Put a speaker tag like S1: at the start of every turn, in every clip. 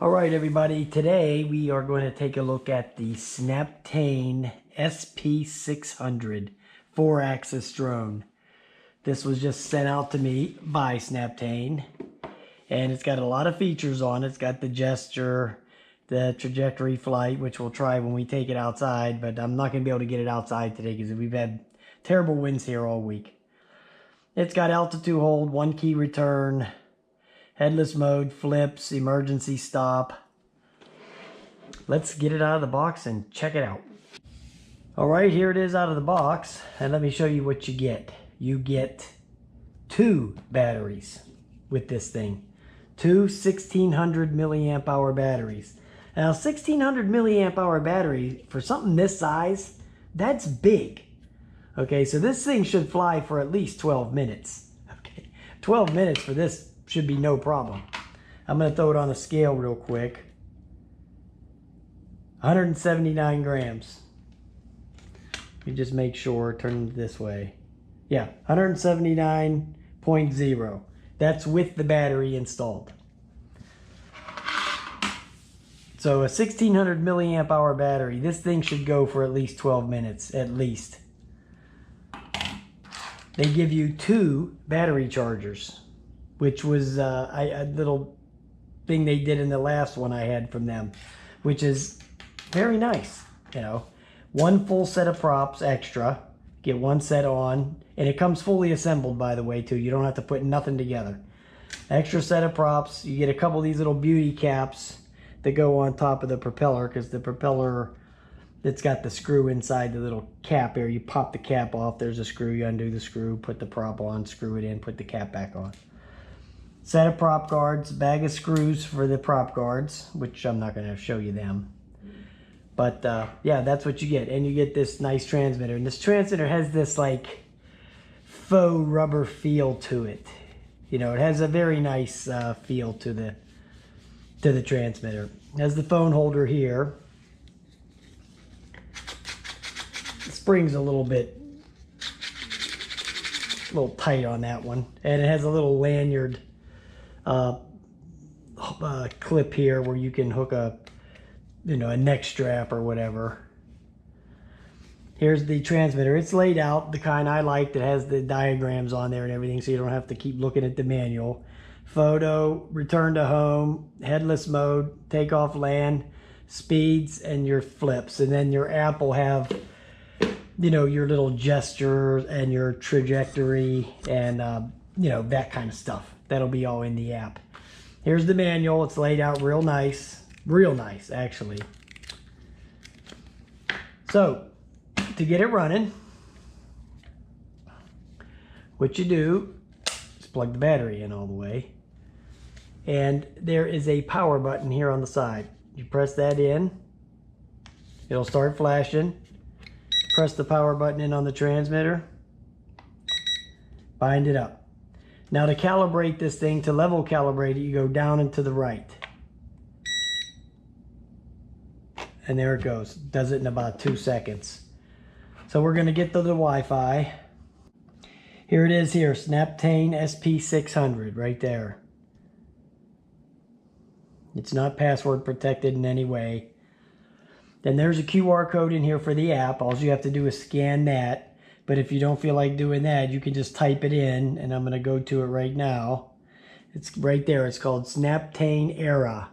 S1: Alright everybody, today we are going to take a look at the SNAPTAIN SP600 4-axis drone. This was just sent out to me by SNAPTAIN, and it's got a lot of features on it. It's got the gesture, the trajectory flight, which we'll try when we take it outside, but I'm not going to be able to get it outside today because we've had terrible winds here all week. It's got altitude hold, 1 key return, headless mode, flips, emergency stop. Let's get it out of the box and check it out. All right, here it is out of the box, and let me show you what you get. You get 2 batteries with this thing. 2 1600 milliamp hour batteries. Now 1600 milliamp hour battery for something this size, that's big. Okay, so this thing should fly for at least 12 minutes. Okay, 12 minutes for this should be no problem. I'm going to throw it on a scale real quick. 179 grams. You just make sure, turn it this way. Yeah, 179.0. That's with the battery installed. So a 1600 milliamp hour battery, this thing should go for at least 12 minutes, at least. They give you 2 battery chargers, which was a little thing they did in the last one I had from them, which is very nice. You know, 1 full set of props extra, get 1 set on, and it comes fully assembled, by the way, too. You don't have to put nothing together. Extra set of props. You get a couple of these little beauty caps that go on top of the propeller, because the propeller, it's got the screw inside the little cap here. You pop the cap off, there's a screw, you undo the screw, put the prop on, screw it in, put the cap back on. Set of prop guards, bag of screws for the prop guards, which I'm not going to show you them. But yeah, that's what you get. And you get this nice transmitter. And this transmitter has this like faux rubber feel to it. You know, it has a very nice feel to the transmitter. It has the phone holder here. The spring's a little tight on that one. And it has a little lanyard clip here where you can hook a neck strap or whatever. Here's the transmitter. It's laid out the kind I like that has the diagrams on there and everything, so you don't have to keep looking at the manual. Photo, return to home, headless mode, takeoff, land, speeds, and your flips. And then your app will have, you know, your little gestures and your trajectory and, you know, that kind of stuff. That'll be all in the app. Here's the manual. It's laid out real nice. Real nice, actually. So, to get it running, what you do is plug the battery in all the way. And there is a power button here on the side. You press that in, it'll start flashing. Press the power button in on the transmitter, bind it up. Now to calibrate this thing, to level calibrate it, you go down and to the right. And there it goes. Does it in about 2 seconds. So we're going to get to the Wi-Fi. Here it is here, SNAPTAIN SP600 right there. It's not password protected in any way. Then there's a QR code in here for the app. All you have to do is scan that. But if you don't feel like doing that, you can just type it in, and I'm going to go to it right now. It's right there. It's called SNAPTAIN Era.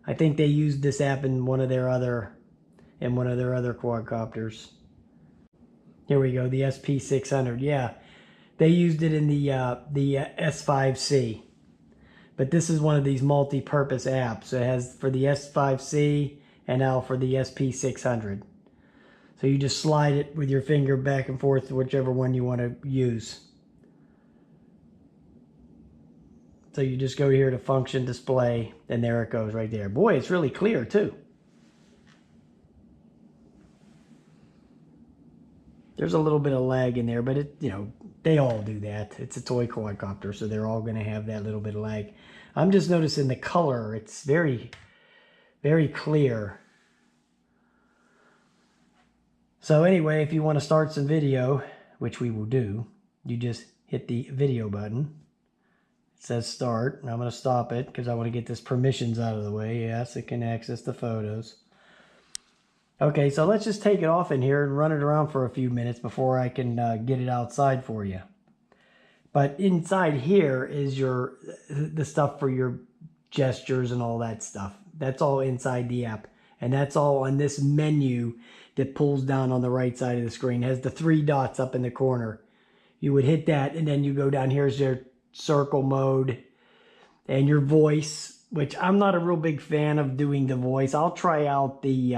S1: I think they used this app in one of their other quadcopters. Here we go, the SP600. Yeah, they used it in the S5C. But this is one of these multi-purpose apps. It has for the S5C and now for the SP600. So you just slide it with your finger back and forth to whichever one you want to use. So you just go here to function display, and there it goes right there. Boy, it's really clear too. There's a little bit of lag in there, but it, you know, they all do that. It's a toy quadcopter, so they're all going to have that little bit of lag. I'm just noticing the color. It's very, very clear. So anyway, if you want to start some video, which we will do, you just hit the video button. It says start, and I'm going to stop it because I want to get this permissions out of the way. Yes, it can access the photos. Okay, so let's just take it off in here and run it around for a few minutes before I can get it outside for you. But inside here is the stuff for your gestures and all that stuff. That's all inside the app. And that's all on this menu that pulls down on the right side of the screen. It has the 3 dots up in the corner. You would hit that, and then you go down. Here's your circle mode and your voice, which I'm not a real big fan of doing the voice. I'll try out the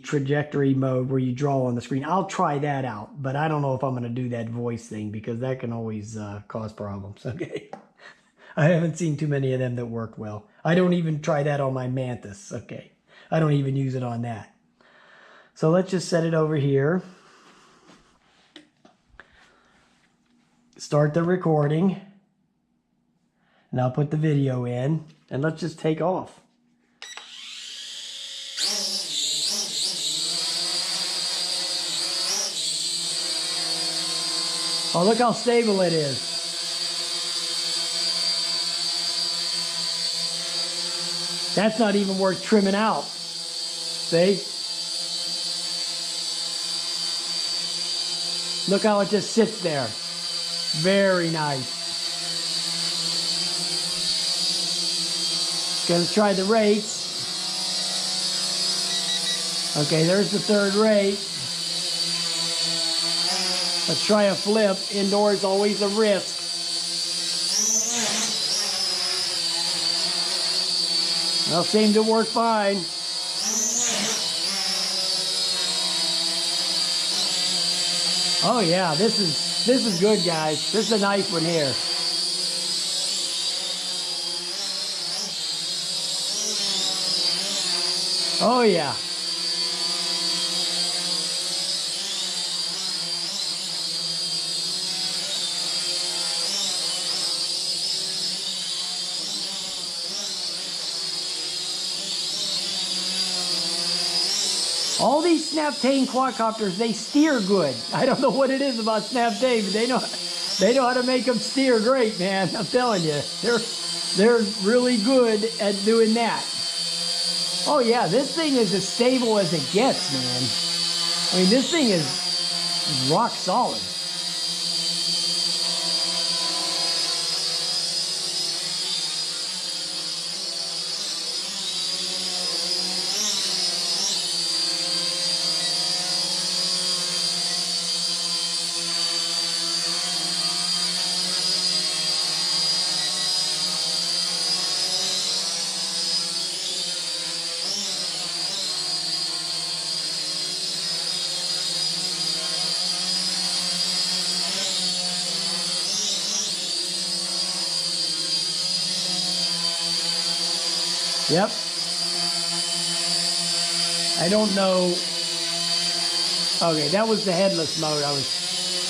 S1: trajectory mode where you draw on the screen. I'll try that out, but I don't know if I'm going to do that voice thing because that can always cause problems. Okay, I haven't seen too many of them that work well. I don't even try that on my Mantis. Okay, I don't even use it on that. So let's just set it over here. Start the recording. And I'll put the video in. And let's just take off. Oh, look how stable it is. That's not even worth trimming out. See? Look how it just sits there. Very nice. Gonna try the rates. Okay, there's the 3rd rate. Let's try a flip. Indoors, always a risk. Well, seemed to work fine. Oh yeah, this is good, guys. This is a nice one here. Oh yeah. All these SNAPTAIN quadcopters, they steer good. I don't know what it is about SNAPTAIN, but they know how to make them steer great, man. I'm telling you, they're really good at doing that. Oh yeah, this thing is as stable as it gets, man. I mean, this thing is rock solid. Yep. I don't know. Okay, that was the headless mode I was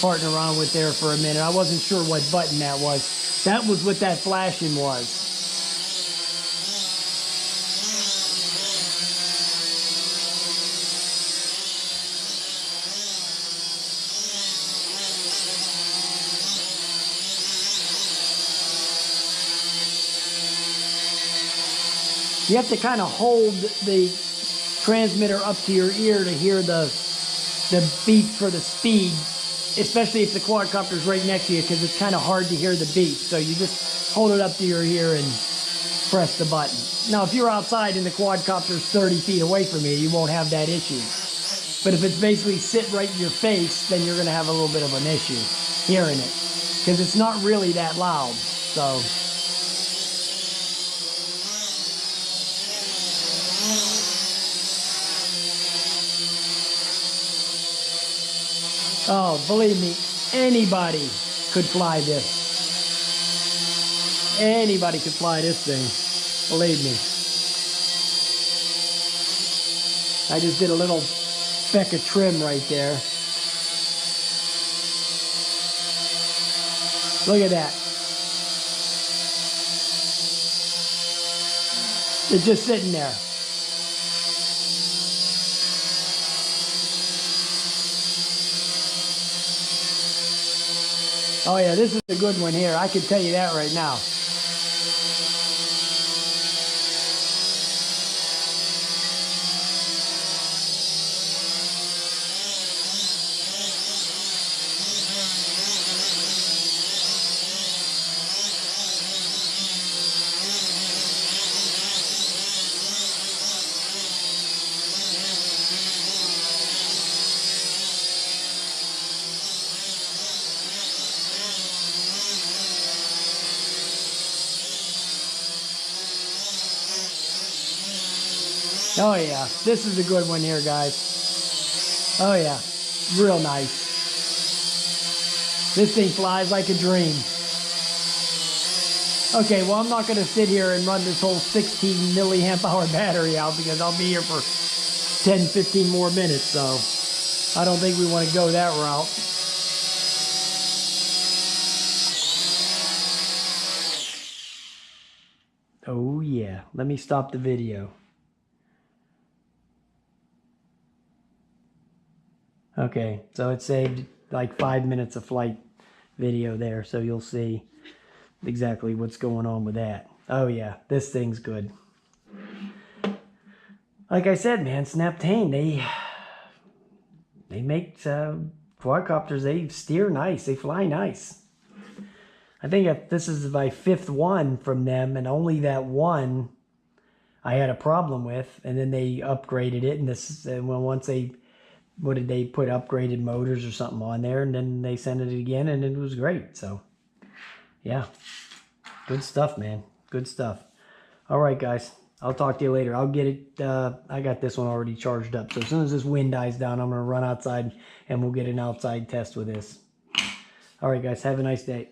S1: farting around with there for a minute. I wasn't sure what button that was. That was what that flashing was. You have to kind of hold the transmitter up to your ear to hear the beep for the speed, especially if the quadcopter's right next to you, because it's kind of hard to hear the beep. So you just hold it up to your ear and press the button. Now, if you're outside and the quadcopter's 30 feet away from you, you won't have that issue. But if it's basically sit right in your face, then you're going to have a little bit of an issue hearing it, because it's not really that loud. So. Oh, believe me, anybody could fly this. Anybody could fly this thing. Believe me. I just did a little speck of trim right there. Look at that. It's just sitting there. Oh yeah, this is a good one here. I can tell you that right now. Oh yeah, this is a good one here, guys. Oh yeah, real nice. This thing flies like a dream. Okay, well I'm not going to sit here and run this whole 16 milliamp hour battery out because I'll be here for 10, 15 more minutes, so I don't think we want to go that route. Oh yeah, let me stop the video. Okay, so it saved like 5 minutes of flight video there, so you'll see exactly what's going on with that. Oh yeah, this thing's good. Like I said, man, SNAPTAIN, they make quadcopters. They steer nice, they fly nice. I think this is my 5th one from them, and only that one I had a problem with, and then they upgraded it, and once they what did they put upgraded motors or something on there, and then they sent it again, and it was great. So yeah, good stuff, man, good stuff. All right, guys, I'll talk to you later. I'll get it. I got this one already charged up, so as soon as this wind dies down, I'm gonna run outside and we'll get an outside test with this. All right, guys, have a nice day.